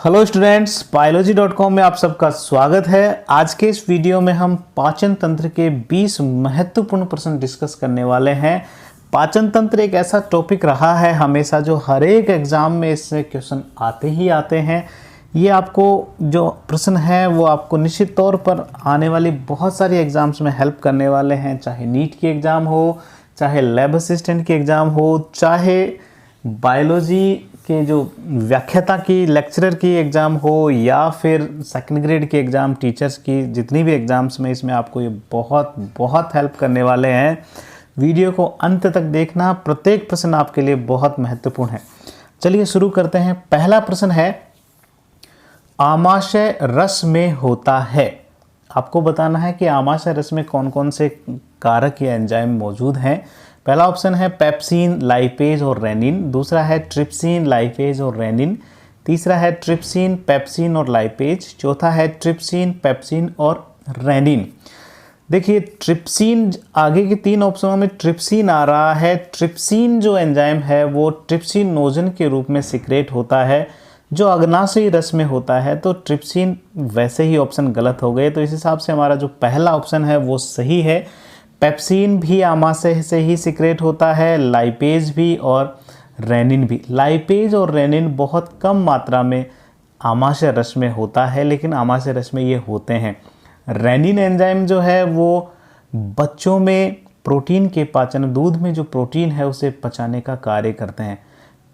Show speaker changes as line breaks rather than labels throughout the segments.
Hello students, बायोलॉजी.com में आप सबका स्वागत है। आज के इस वीडियो में हम पाचन तंत्र के 20 महत्वपूर्ण प्रश्न डिस्कस करने वाले हैं। पाचन तंत्र एक ऐसा टॉपिक रहा है हमेशा जो हर एक एग्जाम में इससे क्वेश्चन आते ही आते हैं। ये आपको जो प्रश्न है वो आपको निश्चित तौर पर आने वाली बहुत सारी एग्जाम्स में हेल्प करने वाले हैं, चाहे नीट की एग्ज़ाम हो, चाहे लैब असिस्टेंट की एग्ज़ाम हो, चाहे बायोलॉजी के जो व्याख्याता की लेक्चरर की एग्ज़ाम हो, या फिर सेकंड ग्रेड की एग्ज़ाम टीचर्स की, जितनी भी एग्ज़ाम्स में इसमें आपको ये बहुत हेल्प करने वाले हैं। वीडियो को अंत तक देखना, प्रत्येक प्रश्न आपके लिए बहुत महत्वपूर्ण है। चलिए शुरू करते हैं। पहला प्रश्न है, आमाशय रस में होता है। आपको बताना है कि आमाशय रस में कौन कौन से कारक या एंजाइम मौजूद हैं। पहला ऑप्शन है पेप्सिन, लाइपेज और रेनिन। दूसरा है ट्रिप्सिन, लाइपेज और रेनिन। तीसरा है ट्रिप्सिन, पेप्सिन और लाइपेज। चौथा है ट्रिप्सिन, पेप्सिन और रेनिन। देखिए, ट्रिप्सिन, आगे के तीन ऑप्शनों में ट्रिप्सिन आ रहा है। ट्रिप्सिन जो एंजाइम है वो ट्रिप्सिनोजन के रूप में सिक्रेट होता है जो अग्नाशयी रस में होता है। तो ट्रिप्सिन वैसे ही ऑप्शन गलत हो गए। तो इस हिसाब से हमारा जो पहला ऑप्शन है वो सही है। पेप्सिन भी आमाशय से ही सिक्रेट होता है, लाइपेज भी और रेनिन भी। लाइपेज और रेनिन बहुत कम मात्रा में आमाशय रस में होता है, लेकिन आमाशय रस में ये होते हैं। रेनिन एंजाइम जो है वो बच्चों में प्रोटीन के पाचन, दूध में जो प्रोटीन है उसे पचाने का कार्य करते हैं।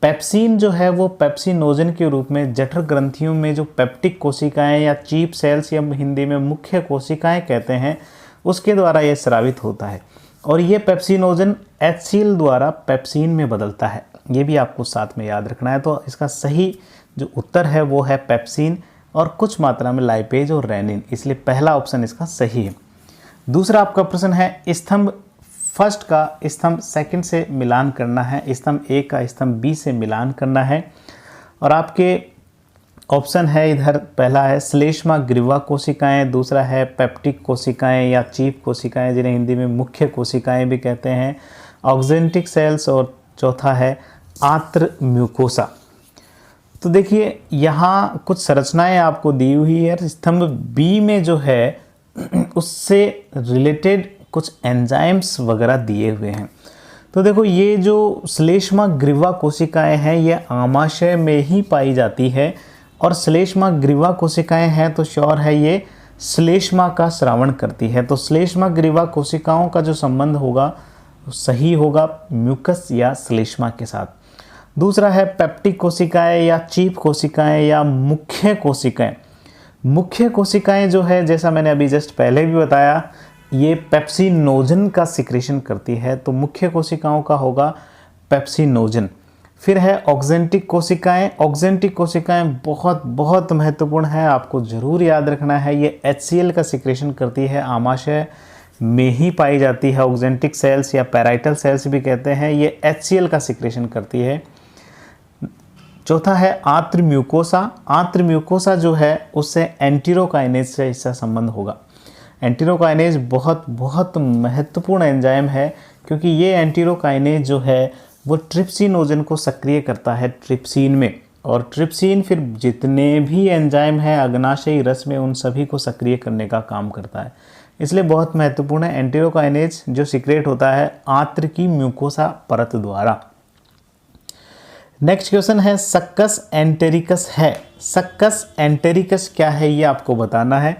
पेप्सिन जो है वो पेप्सिनोजन के रूप में जठर ग्रंथियों में जो पेप्टिक कोशिकाएं या चीफ सेल्स या हिंदी में मुख्य कोशिकाएं कहते हैं, उसके द्वारा यह स्रावित होता है। और ये पेप्सिनोजन HCl द्वारा पेप्सिन में बदलता है। ये भी आपको साथ में याद रखना है। तो इसका सही जो उत्तर है वो है पेप्सिन और कुछ मात्रा में लाइपेज और रेनिन, इसलिए पहला ऑप्शन इसका सही है। दूसरा आपका प्रश्न है, स्तंभ फर्स्ट का स्तंभ सेकंड से मिलान करना है, स्तंभ ए का स्तंभ बी से मिलान करना है। और आपके ऑप्शन है इधर, पहला है श्लेष्मा ग्रीवा कोशिकाएं, दूसरा है पेप्टिक कोशिकाएं या चीफ कोशिकाएं जिन्हें हिंदी में मुख्य कोशिकाएं भी कहते हैं, ऑक्जेंटिक सेल्स, और चौथा है आंत्र म्यूकोसा। तो देखिए, यहाँ कुछ संरचनाएं आपको दी हुई है। स्तंभ बी में जो है उससे रिलेटेड कुछ एंजाइम्स वगैरह दिए हुए हैं। तो देखो, ये जो श्लेष्मा ग्रीवा कोशिकाएं हैं ये आमाशय में ही पाई जाती है, और श्लेष्मा ग्रीवा कोशिकाएं हैं तो श्योर है ये श्लेष्मा का स्रावण करती है। तो श्लेष्मा ग्रीवा कोशिकाओं का जो संबंध होगा सही होगा म्यूकस या श्लेष्मा के साथ। दूसरा है पेप्टिक कोशिकाएं या चीफ कोशिकाएं या मुख्य कोशिकाएं। मुख्य कोशिकाएं जो है, जैसा मैंने अभी जस्ट पहले भी बताया, ये पेप्सिनोजन का सिक्रेशन करती है। तो मुख्य कोशिकाओं का होगा पेप्सिनोजन। फिर है ऑक्जेंटिक कोशिकाएं। ऑक्जेंटिक कोशिकाएं बहुत महत्वपूर्ण है, आपको जरूर याद रखना है। ये HCl का सिक्रेशन करती है, आमाशय में ही पाई जाती है। ऑक्जेंटिक सेल्स या पैराइटल सेल्स भी कहते हैं, ये HCl का सिक्रेशन करती है। चौथा है आंत्र म्यूकोसा। आंत्र म्यूकोसा जो है उससे एंटीरोकाइनेज से इसका संबंध होगा। एंटीरोकाइनेज बहुत महत्वपूर्ण एंजाइम है, क्योंकि ये एंटीरोकाइनेज जो है वो ट्रिप्सिनोजन को सक्रिय करता है ट्रिप्सिन में, और ट्रिप्सिन फिर जितने भी एंजाइम हैं अग्नाशयी रस में उन सभी को सक्रिय करने का काम करता है। इसलिए बहुत महत्वपूर्ण है एंटीरोकाइनेज जो सिक्रेट होता है आंत्र की म्यूकोसा परत द्वारा। नेक्स्ट क्वेश्चन है, सक्कस एंटेरिकस है। सक्कस एंटेरिकस क्या है ये आपको बताना है।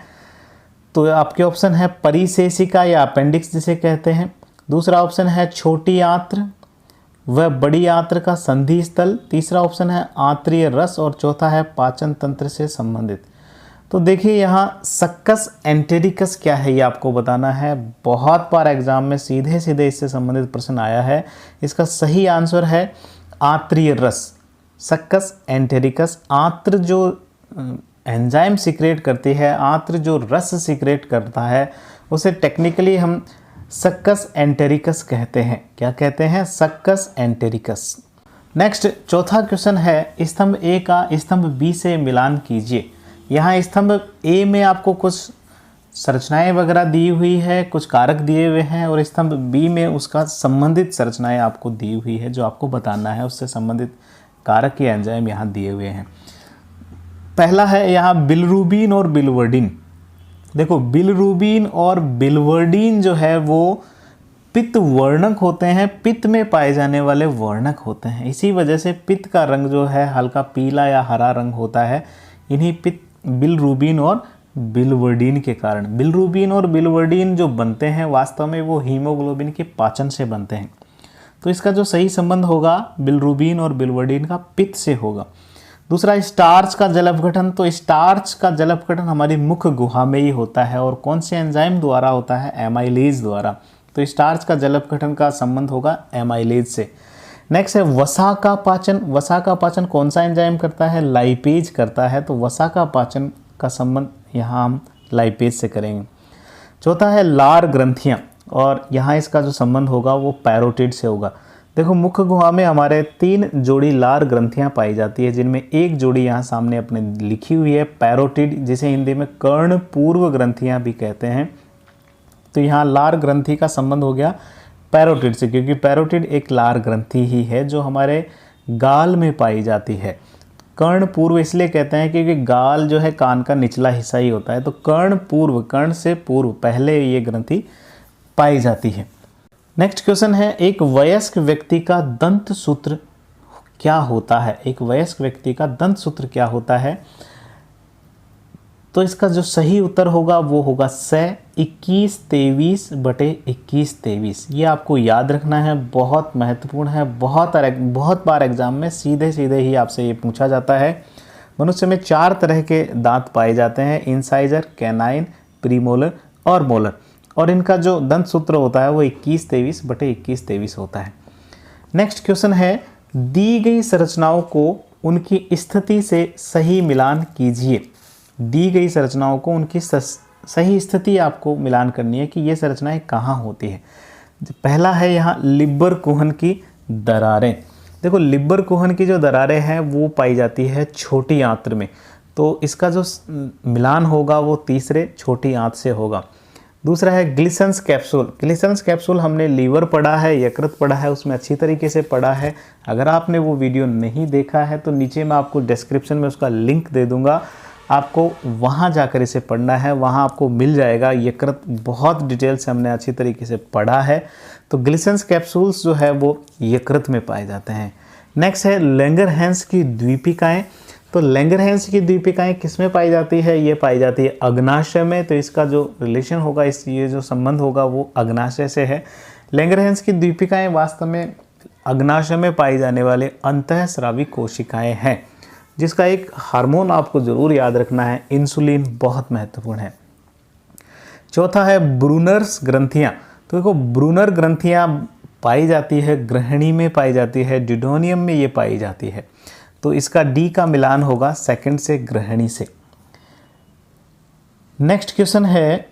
तो आपके ऑप्शन है परिसेशिका या अपेंडिक्स जिसे कहते हैं। दूसरा ऑप्शन है छोटी आंत्र वह बड़ी आंत्र का संधि स्थल। तीसरा ऑप्शन है आंत्रीय रस, और चौथा है पाचन तंत्र से संबंधित। तो देखिए, यहाँ सक्कस एंटेरिकस क्या है ये आपको बताना है। बहुत बार एग्जाम में सीधे इससे संबंधित प्रश्न आया है। इसका सही आंसर है आंत्रीय रस। सक्कस एंटेरिकस आंत्र जो एंजाइम सिक्रेट करती है, आंत्र जो रस सिक्रेट करता है, उसे टेक्निकली हम सक्कस एंटेरिकस कहते हैं। क्या कहते हैं? Succus entericus. नेक्स्ट चौथा क्वेश्चन है, स्तंभ ए का स्तंभ बी से मिलान कीजिए। यहाँ स्तंभ ए में आपको कुछ संरचनाएं वगैरह दी हुई है, कुछ कारक दिए हुए हैं, और स्तंभ बी में उसका संबंधित संरचनाएं आपको दी हुई है जो आपको बताना है, उससे संबंधित कारक या एंजाइम यहाँ दिए हुए हैं। पहला है यहाँ बिलिरुबिन और बिलिवर्डिन। देखो बिलिरुबिन और बिलिवर्डिन जो है वो पित्त वर्णक होते हैं, पित्त में पाए जाने वाले वर्णक होते हैं। इसी वजह से पित्त का रंग जो है हल्का पीला या हरा रंग होता है, इन्हीं पित्त बिलिरुबिन और बिलिवर्डिन के कारण। बिलिरुबिन और बिलिवर्डिन जो बनते हैं वास्तव में वो हीमोग्लोबिन के पाचन से बनते हैं। तो इसका जो सही संबंध होगा बिलिरुबिन और बिलिवर्डिन का पित्त से होगा। दूसरा स्टार्च का जल अपघटन। तो स्टार्च का जल अपघटन हमारी मुख गुहा में ही होता है और कौन से एंजाइम द्वारा होता है? एमाइलेज द्वारा। तो स्टार्च का जल अपघटन का संबंध होगा एमाइलेज से। नेक्स्ट है वसा का पाचन। वसा का पाचन कौन सा एंजाइम करता है? लाइपेज करता है। तो वसा का पाचन का संबंध यहाँ हम लाइपेज से करेंगे। चौथा है लार ग्रंथियाँ, और यहाँ इसका जो संबंध होगा वो पैरोटिड से होगा। देखो मुख गुहा में हमारे 3 जोड़ी लार ग्रंथियाँ पाई जाती है, जिनमें एक जोड़ी यहाँ सामने अपने लिखी हुई है पैरोटिड, जिसे हिंदी में कर्ण पूर्व ग्रंथियाँ भी कहते हैं। तो यहाँ लार ग्रंथि का संबंध हो गया पैरोटिड से, क्योंकि पैरोटिड एक लार ग्रंथि ही है जो हमारे गाल में पाई जाती है। कर्ण पूर्व इसलिए कहते हैं क्योंकि गाल जो है कान का निचला हिस्सा ही होता है। तो कर्ण पूर्व, कर्ण से पूर्व पहले ये ग्रंथि पाई जाती है। नेक्स्ट क्वेश्चन है एक वयस्क व्यक्ति का दंत सूत्र क्या होता है? एक वयस्क व्यक्ति का दंत सूत्र क्या होता है? तो इसका जो सही उत्तर होगा वो होगा स 21-23/21-23। ये आपको याद रखना है, बहुत महत्वपूर्ण है। बहुत बार एग्जाम में सीधे सीधे ही आपसे ये पूछा जाता है। मनुष्य में 4 तरह के दांत पाए जाते हैं, इंसाइजर, कैनाइन, प्रीमोलर और मोलर, और इनका जो दंत सूत्र होता है वो 21-23/21-23 होता है। नेक्स्ट क्वेश्चन है दी गई संरचनाओं को उनकी स्थिति से सही मिलान कीजिए। दी गई संरचनाओं को उनकी सही स्थिति आपको मिलान करनी है कि ये संरचनाएं कहाँ होती है। पहला है यहाँ लिबर कुहन की दरारें। देखो लिबर कुहन की जो दरारें हैं वो पाई जाती है छोटी आंत्र में, तो इसका जो मिलान होगा वो तीसरे छोटी आंत से होगा। दूसरा है ग्लिसन्स कैप्सूल। ग्लिसन्स कैप्सूल हमने लीवर पढ़ा है, यकृत पढ़ा है, उसमें अच्छी तरीके से पढ़ा है। अगर आपने वो वीडियो नहीं देखा है तो नीचे मैं आपको डिस्क्रिप्शन में उसका लिंक दे दूंगा, आपको वहाँ जाकर इसे पढ़ना है, वहाँ आपको मिल जाएगा। यकृत बहुत डिटेल से हमने अच्छी तरीके से पढ़ा है। तो ग्लिसन्स कैप्सूल्स जो है वो यकृत में पाए जाते हैं। नेक्स्ट है लैंगरहैंस की द्वीपिकाएँ। तो लैंगरहैंस की द्वीपिकाएँ किस में पाई जाती है? ये पाई जाती है अग्नाशय में। तो इसका जो रिलेशन होगा, ये जो संबंध होगा वो अग्नाशय से है। लैंगरहैंस की द्वीपिकाएँ वास्तव में अग्नाशय में पाई जाने वाले अंतःस्रावी कोशिकाएँ हैं, जिसका एक हार्मोन आपको ज़रूर याद रखना है, इंसुलिन, बहुत महत्वपूर्ण है। चौथा है ब्रूनर्स ग्रंथियाँ। तो देखो ब्रूनर ग्रंथियाँ पाई जाती है ग्रहणी में पाई जाती है, डिडोनियम में ये पाई जाती है। तो इसका डी का मिलान होगा सेकंड से ग्रहणी से। नेक्स्ट क्वेश्चन है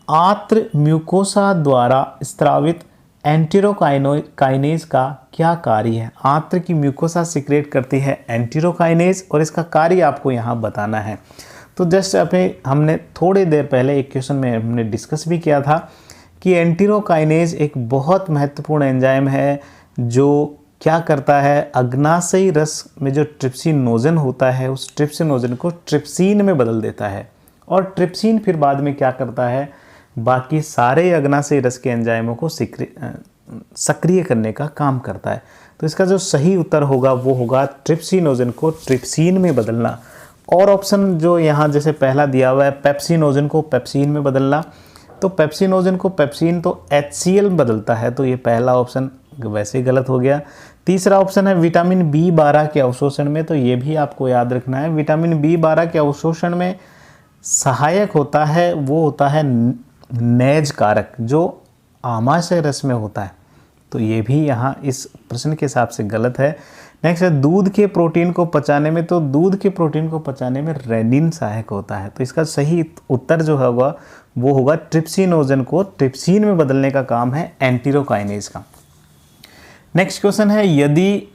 आंत्र म्यूकोसा द्वारा स्त्रावित एंटेरोकाइनेज का क्या कार्य है? आंत्र की म्यूकोसा सिक्रेट करती है एंटेरोकाइनेज, और इसका कार्य आपको यहाँ बताना है। तो जस्ट हमने थोड़ी देर पहले एक क्वेश्चन में हमने डिस्कस भी किया था कि एंटेरोकाइनेज एक बहुत महत्वपूर्ण एंजाइम है जो क्या करता है, अग्नाशयी रस में जो ट्रिप्सिनोजन होता है उस ट्रिप्सिनोजन को ट्रिप्सिन में बदल देता है, और ट्रिप्सिन फिर बाद में क्या करता है, बाकी सारे अग्नाशयी रस के एंजाइमों को सक्रिय करने का काम करता है। तो इसका जो सही उत्तर होगा वो होगा ट्रिप्सिनोजन को ट्रिप्सिन में बदलना। और ऑप्शन जो यहाँ जैसे पहला दिया हुआ है पेप्सिनोजन को पेप्सिन में बदलना, तो पेप्सिनोजन को पेप्सिन तो HCl बदलता है, तो ये पहला ऑप्शन वैसे ही गलत हो गया। तीसरा ऑप्शन है विटामिन B12 के अवशोषण में, तो ये भी आपको याद रखना है। विटामिन B12 के अवशोषण में सहायक होता है वो होता है नेज कारक जो आमाशय रस में होता है, तो ये भी यहाँ इस प्रश्न के हिसाब से गलत है। नेक्स्ट है दूध के प्रोटीन को पचाने में, तो दूध के प्रोटीन को पचाने में रेनिन सहायक होता है, तो इसका सही उत्तर जो होगा वो होगा ट्रिप्सिनोजन को ट्रिप्सिन में बदलने का काम है एंटेरोकाइनेज का। नेक्स्ट क्वेश्चन है यदि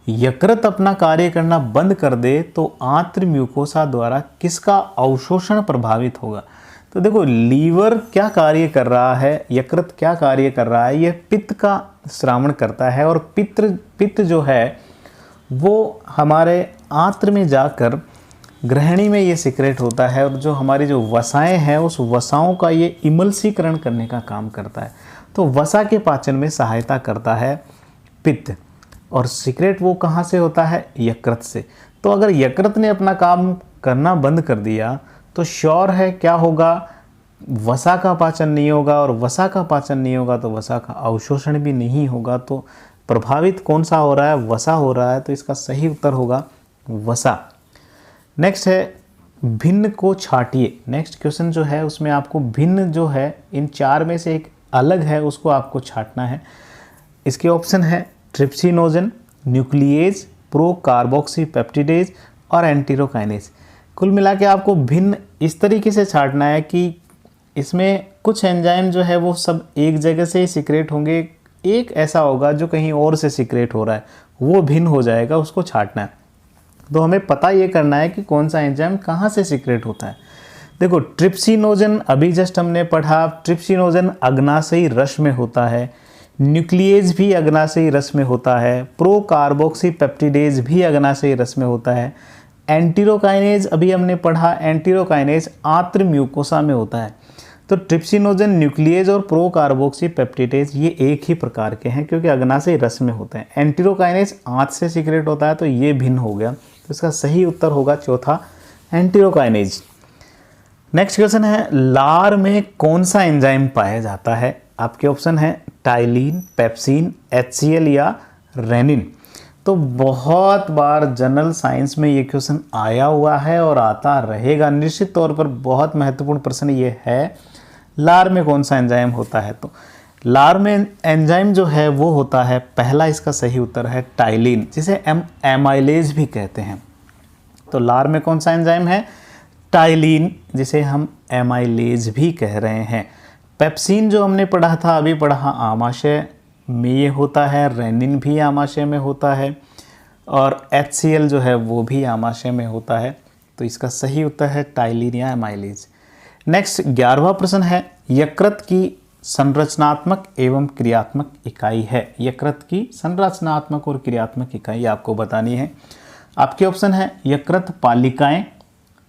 यकृत अपना कार्य करना बंद कर दे तो आंत्र म्यूकोसा द्वारा किसका अवशोषण प्रभावित होगा? तो देखो लीवर क्या कार्य कर रहा है, यकृत क्या कार्य कर रहा है, ये पित्त का श्रावण करता है, और पित्त जो है वो हमारे आंत्र में जाकर ग्रहणी में ये सिक्रेट होता है और जो हमारी जो वसाएं हैं उस वसाओं का ये इमल्सीकरण करने का काम करता है। तो वसा के पाचन में सहायता करता है पित्त, और सिक्रेट वो कहाँ से होता है? यकृत से। तो अगर यकृत ने अपना काम करना बंद कर दिया तो श्योर है क्या होगा? वसा का पाचन नहीं होगा, और वसा का पाचन नहीं होगा तो वसा का अवशोषण भी नहीं होगा। तो प्रभावित कौन सा हो रहा है? वसा हो रहा है। तो इसका सही उत्तर होगा वसा। नेक्स्ट है भिन्न को छाटिए। नेक्स्ट क्वेश्चन जो है उसमें आपको भिन्न जो है इन चार में से एक अलग है उसको आपको छाटना है। इसके ऑप्शन है trypsinogen, nuclease, pro carboxy peptidase और एंटीरोकाइनेज। कुल मिला के आपको भिन्न इस तरीके से छाटना है कि इसमें कुछ एंजाइम जो है वो सब एक जगह से ही सिक्रेट होंगे, एक ऐसा होगा जो कहीं और से सिक्रेट हो रहा है, वो भिन्न हो जाएगा, उसको छाटना है। तो हमें पता ये करना है कि कौन सा एंजाइम कहाँ से सिक्रेट होता है। देखो ट्रिप्सिनोजन अभी जस्ट हमने पढ़ा, ट्रिप्सिनोजन अग्नाशयी रस में होता है, न्यूक्लिएज भी अग्नाशयी रस में होता है, प्रो कार्बोक्सी पेप्टिडेज भी अग्नाशयी रस में होता है, एंटीरोकाइनेज अभी हमने पढ़ा, एंटीरोकाइनेज आंत्र म्यूकोसा में होता है। तो ट्रिप्सिनोजन, न्यूक्लिएज और प्रो कार्बोक्सी पेप्टिडेज ये एक ही प्रकार के हैं क्योंकि अग्नाशयी रस में होते हैं। एंटीरोकाइनेज आंत से सिक्रेट होता है तो ये भिन्न हो गया। तो इसका सही उत्तर होगा चौथा एंटीरोकाइनेज। नेक्स्ट क्वेश्चन है लार में कौन सा एंजाइम पाया जाता है? आपके ऑप्शन है टाइलिन, पेप्सिन, HCl या रेनिन। तो बहुत बार जनरल साइंस में ये क्वेश्चन आया हुआ है और आता रहेगा, निश्चित तौर पर बहुत महत्वपूर्ण प्रश्न ये है, लार में कौन सा एंजाइम होता है? तो लार में एंजाइम जो है वो होता है, पहला इसका सही उत्तर है टाइलिन, जिसे एमाइलेज भी कहते हैं। तो लार में कौन सा एंजाइम है? टाइलिन, जिसे हम एमाइलेज भी कह रहे हैं। पेप्सिन जो हमने पढ़ा था, अभी पढ़ा, आमाशय में ये होता है, रेनिन भी आमाशय में होता है, और HCl जो है वो भी आमाशय में होता है। तो इसका सही उत्तर है टाइलिन या एमाइलेज। नेक्स्ट 11वां प्रश्न है यकृत की संरचनात्मक एवं क्रियात्मक इकाई है। यकृत की संरचनात्मक और क्रियात्मक इकाई आपको बतानी है। आपके ऑप्शन है यकृत पालिकाएं,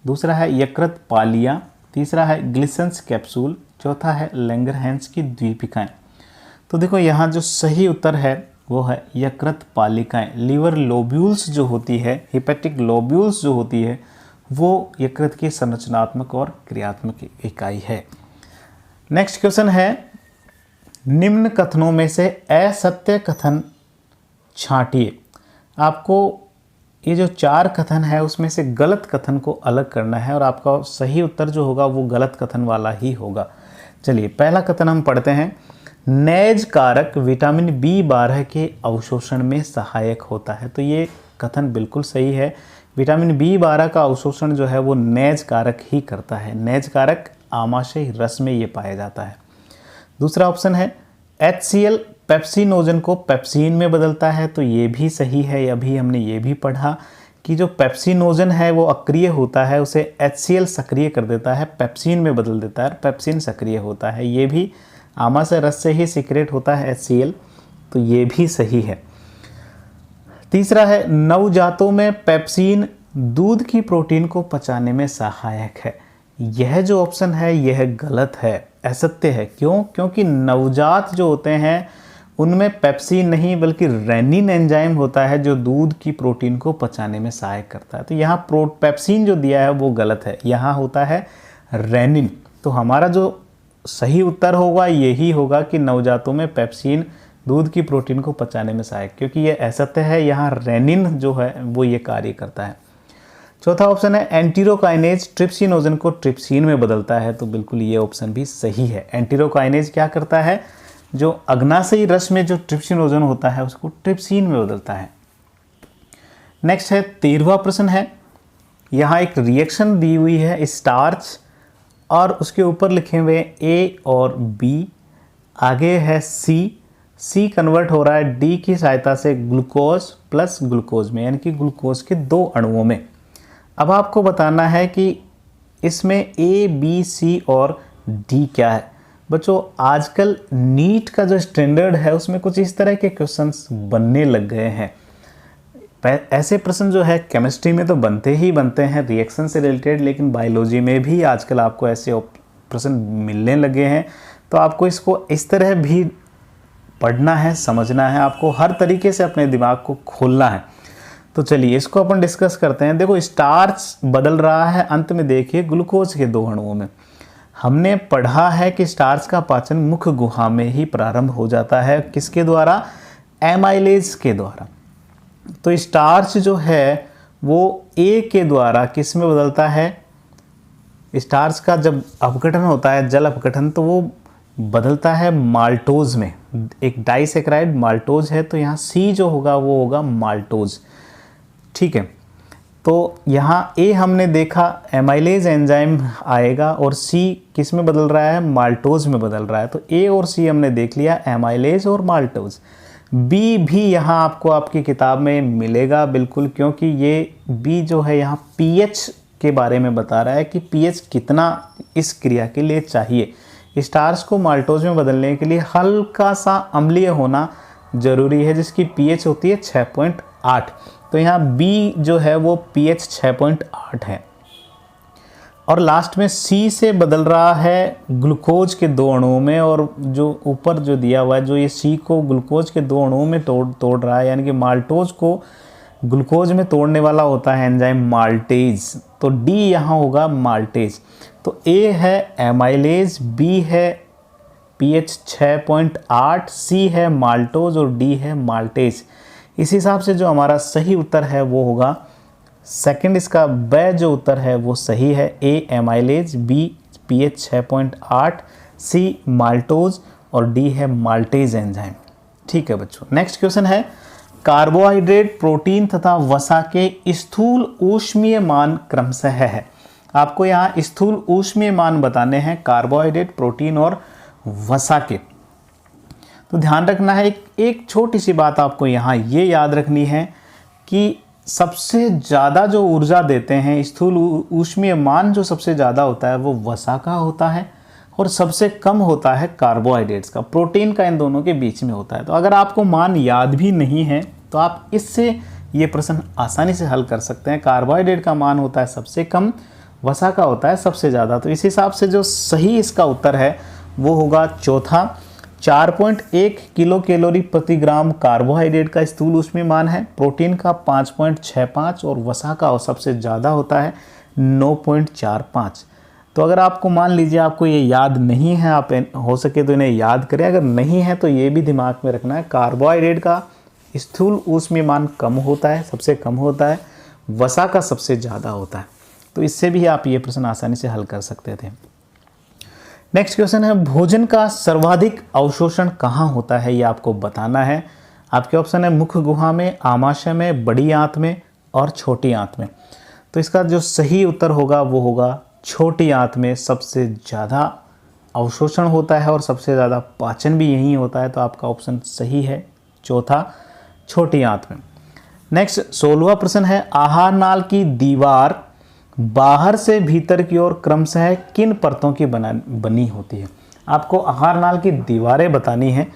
दूसरा है यकृत पालिया, तीसरा है ग्लिसन्स कैप्सूल, चौथा है लैंगरहैंस की द्वीपिकाएं। तो देखो यहाँ जो सही उत्तर है वो है यकृत पालिकाएं। लीवर लोब्यूल्स जो होती है, हिपेटिक लोब्यूल्स जो होती है, वो यकृत की संरचनात्मक और क्रियात्मक इकाई है। नेक्स्ट क्वेश्चन है निम्न कथनों में से असत्य कथन छांटिए। आपको ये जो 4 कथन है उसमें से गलत कथन को अलग करना है और आपका सही उत्तर जो होगा वो गलत कथन वाला ही होगा। चलिए पहला कथन हम पढ़ते हैं। नेज कारक विटामिन B12 के अवशोषण में सहायक होता है। तो ये कथन बिल्कुल सही है। विटामिन B12 का अवशोषण जो है वो नेज कारक ही करता है। नेज कारक आमाशय रस में ये पाया जाता है। दूसरा ऑप्शन है HCl पेप्सिनोजन को पेप्सिन में बदलता है। तो ये भी सही है। अभी हमने ये भी पढ़ा कि जो पेप्सिनोजन है वो अक्रिय होता है, उसे HCl सक्रिय कर देता है, पेप्सिन में बदल देता है, पेप्सिन सक्रिय होता है। ये भी आमाशय रस से ही सिक्रेट होता है HCl। तो ये भी सही है। तीसरा है नवजातों में पेप्सिन दूध की प्रोटीन को पचाने में सहायक है। यह जो ऑप्शन है यह गलत है, असत्य है। क्यों? क्योंकि नवजात जो होते हैं उनमें पेप्सिन नहीं बल्कि रेनिन एंजाइम होता है जो दूध की प्रोटीन को पचाने में सहायक करता है। तो यहाँ पेप्सिन जो दिया है वो गलत है, यहाँ होता है रेनिन। तो हमारा जो सही उत्तर होगा यही होगा कि नवजातों में पेप्सिन दूध की प्रोटीन को पचाने में सहायक, क्योंकि ये असत्य है, यहाँ रेनिन जो है वो ये कार्य करता है। चौथा ऑप्शन है एंटीरोकाइनेज ट्रिप्सिनोजन को ट्रिप्सिन में बदलता है। तो बिल्कुल ये ऑप्शन भी सही है। एंटीरोकाइनेज क्या करता है? जो अग्नाशयी रस में जो ट्रिप्सिनोजन होता है उसको ट्रिप्सिन में बदलता है। नेक्स्ट है 13वां प्रश्न है। यहाँ एक रिएक्शन दी हुई है स्टार्च और उसके ऊपर लिखे हुए A और B, आगे है C कन्वर्ट हो रहा है D की सहायता से ग्लूकोज प्लस ग्लूकोज में, यानी कि ग्लूकोज के 2 अणुओं में। अब आपको बताना है कि इसमें A, B, C और D क्या है। बच्चों आजकल नीट का जो स्टैंडर्ड है उसमें कुछ इस तरह के क्वेश्चंस बनने लग गए हैं। ऐसे प्रश्न जो है केमिस्ट्री में तो बनते ही बनते हैं रिएक्शन से रिलेटेड, लेकिन बायोलॉजी में भी आजकल आपको ऐसे प्रश्न मिलने लगे हैं। तो आपको इसको इस तरह भी पढ़ना है, समझना है, आपको हर तरीके से अपने दिमाग को खोलना है। तो चलिए इसको अपन डिस्कस करते हैं। देखो स्टार्च बदल रहा है, अंत में देखिए ग्लूकोज के 2 अणुओं में। हमने पढ़ा है कि स्टार्च का पाचन मुख्य गुहा में ही प्रारंभ हो जाता है, किसके द्वारा? एमाइलेज के द्वारा। तो स्टार्च जो है वो ए के द्वारा किस में बदलता है? स्टार्च का जब अपघटन होता है, जल अपघटन, तो वो बदलता है माल्टोज में। एक डाइसेक्राइड माल्टोज है, तो यहाँ सी जो होगा वो होगा माल्टोज। ठीक है, तो यहाँ ए हमने देखा एमाइलेज एंजाइम आएगा और सी किस में बदल रहा है? माल्टोज में बदल रहा है। तो ए और सी हमने देख लिया, एमाइलेज और माल्टोज। बी भी यहाँ आपको आपकी किताब में मिलेगा बिल्कुल, क्योंकि ये बी जो है यहाँ पीएच के बारे में बता रहा है कि पीएच कितना इस क्रिया के लिए चाहिए। स्टार्च को माल्टोज में बदलने के लिए हल्का सा अम्लीय होना जरूरी है, जिसकी पीएच होती है 6.8। तो यहाँ बी जो है वो पीएच 6.8 है। और लास्ट में सी से बदल रहा है ग्लूकोज के 2 अणुओं में, और जो ऊपर जो दिया हुआ है, जो ये सी को ग्लूकोज के 2 अणुओं में तोड़ रहा है, यानी कि माल्टोज को ग्लूकोज में तोड़ने वाला होता है एंजाइम माल्टेज। तो डी यहाँ होगा माल्टेज। तो ए है एमाइलेज, बी है पीएच 6.8, सी है माल्टोज और डी है माल्टेज। इस हिसाब से जो हमारा सही उत्तर है वो होगा सेकंड। इसका ब जो उत्तर है वो सही है। ए एमाइलेज, बी पीएच 6.8, सी माल्टोज और डी है माल्टेज एंजाइम। ठीक है बच्चों, नेक्स्ट क्वेश्चन है कार्बोहाइड्रेट, प्रोटीन तथा वसा के स्थूल ऊष्मीय मान क्रमशः है। आपको यहाँ स्थूल ऊष्मीय मान बताने हैं कार्बोहाइड्रेट, प्रोटीन और वसा के। तो ध्यान रखना है, एक छोटी सी बात आपको यहाँ ये याद रखनी है कि सबसे ज़्यादा जो ऊर्जा देते हैं, स्थूल ऊष्मीय मान जो सबसे ज़्यादा होता है वो वसा का होता है और सबसे कम होता है कार्बोहाइड्रेट्स का। प्रोटीन का इन दोनों के बीच में होता है। तो अगर आपको मान याद भी नहीं है तो आप इससे ये प्रश्न आसानी से हल कर सकते हैं। कार्बोहाइड्रेट का मान होता है सबसे कम, वसा का होता है सबसे ज़्यादा। तो इस हिसाब से जो सही इसका उत्तर है वो होगा चौथा। 4.1 किलो कैलोरी प्रति ग्राम कार्बोहाइड्रेट का स्थूल ऊष्मीय मान है, प्रोटीन का 5.65 और वसा का सबसे ज़्यादा होता है 9.45। तो अगर आपको मान लीजिए आपको ये याद नहीं है, आप हो सके तो इन्हें याद करें। अगर नहीं है तो ये भी दिमाग में रखना है, कार्बोहाइड्रेट का स्थूल ऊष्मीय मान कम होता है, सबसे कम होता है, वसा का सबसे ज़्यादा होता है। तो इससे भी आप ये प्रश्न आसानी से हल कर सकते थे। नेक्स्ट क्वेश्चन है भोजन का सर्वाधिक अवशोषण कहाँ होता है, ये आपको बताना है। आपके ऑप्शन है मुख्य गुहा में, आमाशय में, बड़ी आंत में और छोटी आंत में। तो इसका जो सही उत्तर होगा वो होगा छोटी आंत में सबसे ज़्यादा अवशोषण होता है और सबसे ज़्यादा पाचन भी यही होता है। तो आपका ऑप्शन सही है चौथा, छोटी आंत में। नेक्स्ट 16वां प्रश्न है आहार नाल की दीवार बाहर से भीतर की ओर क्रमशः किन परतों की बनी होती है। आपको आहार नाल की दीवारें बतानी है।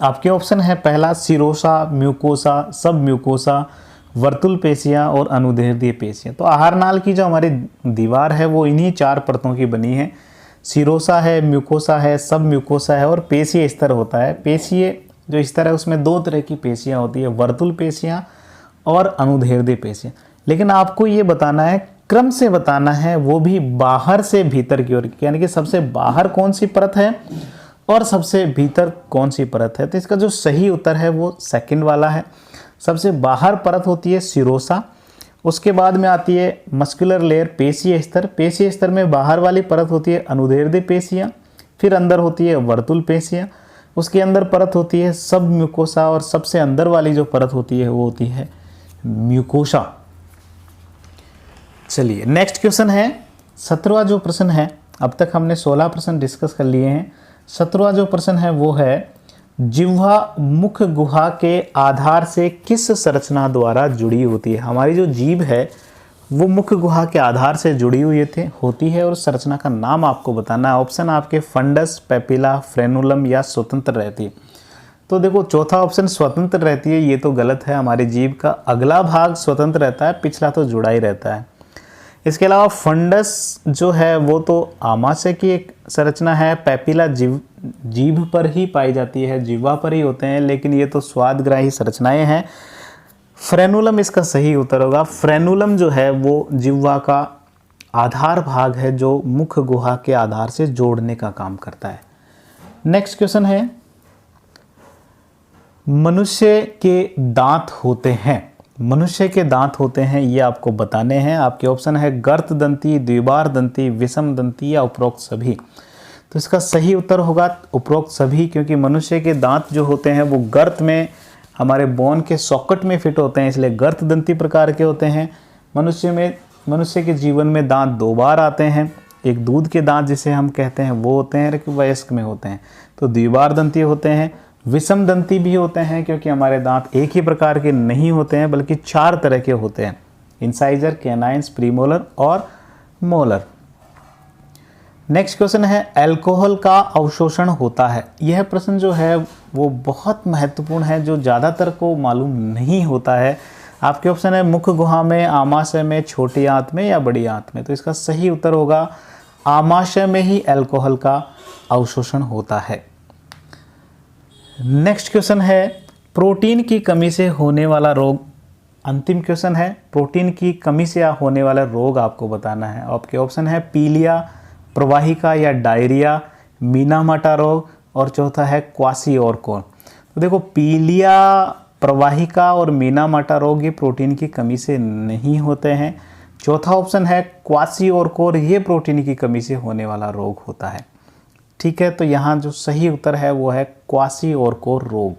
आपके ऑप्शन है पहला सिरोसा, म्यूकोसा, सब म्यूकोसा, वर्तुल पेशियाँ और अनुदैर्ध्य पेशियाँ। तो आहार नाल की जो हमारी दीवार है वो इन्हीं 4 परतों की बनी है। सिरोसा है, म्यूकोसा है, सब म्यूकोसा है और पेशीय स्तर होता है। पेशीय जो स्तर है उसमें 2 तरह की पेशियाँ होती है, वर्तुल पेशियाँ और अनुदैर्ध्य पेशियाँ। लेकिन आपको ये बताना है, क्रम से बताना है, वो भी बाहर से भीतर की ओर, यानी कि सबसे बाहर कौन सी परत है और सबसे भीतर कौन सी परत है। तो इसका जो सही उत्तर है वो सेकंड वाला है। सबसे बाहर परत होती है सिरोसा, उसके बाद में आती है मस्कुलर लेयर, पेशीय स्तर। पेशीय स्तर में बाहर वाली परत होती है अनुदैर्ध्य पेशियाँ, फिर अंदर होती है वर्तुल पेशियाँ, उसके अंदर परत होती है सब म्यूकोसा और सबसे अंदर वाली जो परत होती है वो होती है म्यूकोसा। चलिए नेक्स्ट क्वेश्चन है 17वां जो प्रश्न है, अब तक हमने 16 प्रश्न डिस्कस कर लिए हैं। 17वां जो प्रश्न है वो है जिह्वा मुख्य गुहा के आधार से किस संरचना द्वारा जुड़ी होती है। हमारी जो जीभ है वो मुख्य गुहा के आधार से जुड़ी हुई होती है और संरचना का नाम आपको बताना है। ऑप्शन आपके फंडस, पेपिला, फ्रेनुलम या स्वतंत्र रहती है। तो देखो चौथा ऑप्शन स्वतंत्र रहती है, ये तो गलत है। हमारी जीभ का अगला भाग स्वतंत्र रहता है, पिछला तो जुड़ा ही रहता है। इसके अलावा फंडस जो है वो तो आमाशय की एक संरचना है। पैपिला जीभ पर ही पाई जाती है, जिह्वा पर ही होते हैं, लेकिन ये तो स्वादग्राही संरचनाएं हैं। फ्रेनुलम इसका सही उत्तर होगा। फ्रेनुलम जो है वो जिह्वा का आधार भाग है जो मुख गुहा के आधार से जोड़ने का काम करता है। नेक्स्ट क्वेश्चन है, मनुष्य के दांत होते हैं, मनुष्य के दांत होते हैं, ये आपको बताने हैं। आपके ऑप्शन है गर्त दंती, द्विबार दंती, विषम दंती या उपरोक्त सभी। तो इसका सही उत्तर होगा उपरोक्त सभी, क्योंकि मनुष्य के दांत जो होते हैं वो गर्त में हमारे बोन के सॉकेट में फिट होते हैं, इसलिए गर्त दंती प्रकार के होते हैं। मनुष्य के जीवन में दांत 2 बार आते हैं, एक दूध के दांत जिसे हम कहते हैं वो होते हैं, एक वयस्क में होते हैं, तो द्विबार दंती होते हैं। विषम दंती भी होते हैं क्योंकि हमारे दांत एक ही प्रकार के नहीं होते हैं बल्कि 4 तरह के होते हैं, इंसाइजर, कैनाइन्स, प्रीमोलर और मोलर। नेक्स्ट क्वेश्चन है, अल्कोहल का अवशोषण होता है। यह प्रश्न जो है वो बहुत महत्वपूर्ण है, जो ज़्यादातर को मालूम नहीं होता है। आपके ऑप्शन है मुख गुहा में, आमाशय में, छोटी आंत में या बड़ी आंत में। तो इसका सही उत्तर होगा आमाशय में ही अल्कोहल का अवशोषण होता है। नेक्स्ट क्वेश्चन है, प्रोटीन की कमी से होने वाला रोग। अंतिम क्वेश्चन है, प्रोटीन की कमी से होने वाला रोग आपको बताना है। आपके ऑप्शन है पीलिया, प्रवाहिका या डायरिया, मीना-माटा रोग और चौथा है क्वासी-ओरकोर। तो देखो पीलिया, प्रवाहिका और मीना-माटा रोग ये प्रोटीन की कमी से नहीं होते हैं। चौथा ऑप्शन है क्वासी-ओरकोर, ये प्रोटीन की कमी से होने वाला रोग होता है। ठीक है, तो यहाँ जो सही उत्तर है वो है क्वासी-ओरकोर रोग।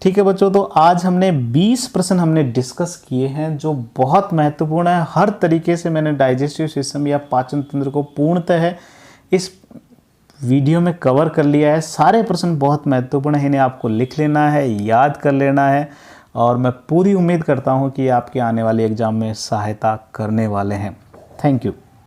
ठीक है बच्चों, तो आज हमने 20 प्रश्न हमने डिस्कस किए हैं जो बहुत महत्वपूर्ण है। हर तरीके से मैंने डाइजेस्टिव सिस्टम या पाचन तंत्र को पूर्णतः इस वीडियो में कवर कर लिया है। सारे प्रश्न बहुत महत्वपूर्ण हैं, इन्हें आपको लिख लेना है, याद कर लेना है और मैं पूरी उम्मीद करता हूँ कि आपके आने वाले एग्जाम में सहायता करने वाले हैं। Thank you.